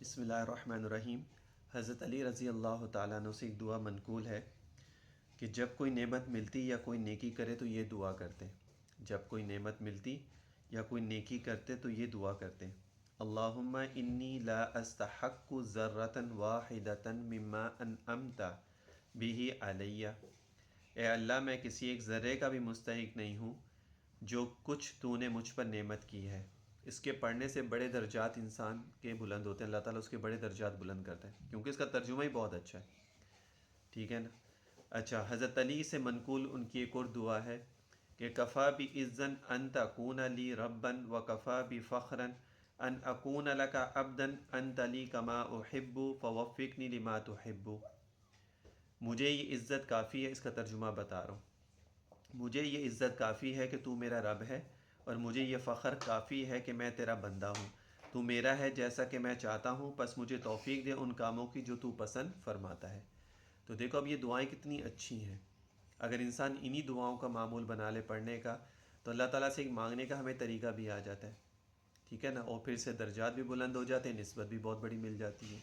بسم اللہ الرحمن الرحیم۔ حضرت علی رضی اللہ تعالیٰ عنہ سے ایک دعا منقول ہے کہ جب کوئی نعمت ملتی یا کوئی نیکی کرے تو یہ دعا کرتے۔ جب کوئی نعمت ملتی یا کوئی نیکی کرتے تو یہ دعا کرتے: اللہم انی لا استحق ذرۃ واحدۃ مما انعمت بہ علی۔ اے اللہ، میں کسی ایک ذرے کا بھی مستحق نہیں ہوں جو کچھ تو نے مجھ پر نعمت کی ہے۔ اس کے پڑھنے سے بڑے درجات انسان کے بلند ہوتے ہیں، اللہ تعالیٰ اس کے بڑے درجات بلند کرتا ہے، کیونکہ اس کا ترجمہ ہی بہت اچھا ہے، ٹھیک ہے نا۔ اچھا، حضرت علی سے منقول ان کی ایک اور دعا ہے کہ کفا بعزا ان تکون لی ربا وکفا بفخرا ان اکون لک عبدا انت لی کما احب فوفقنی لما تحب۔ مجھے یہ عزت کافی ہے، اس کا ترجمہ بتا رہا ہوں، مجھے یہ عزت کافی ہے کہ تو میرا رب ہے، اور مجھے یہ فخر کافی ہے کہ میں تیرا بندہ ہوں، تو میرا ہے جیسا کہ میں چاہتا ہوں، پس مجھے توفیق دے ان کاموں کی جو تو پسند فرماتا ہے۔ تو دیکھو اب یہ دعائیں کتنی اچھی ہیں، اگر انسان انہی دعاؤں کا معمول بنا لے پڑھنے کا تو اللہ تعالیٰ سے ایک مانگنے کا ہمیں طریقہ بھی آ جاتا ہے، ٹھیک ہے نا، اور پھر سے درجات بھی بلند ہو جاتے ہیں، نسبت بھی بہت بڑی مل جاتی ہے۔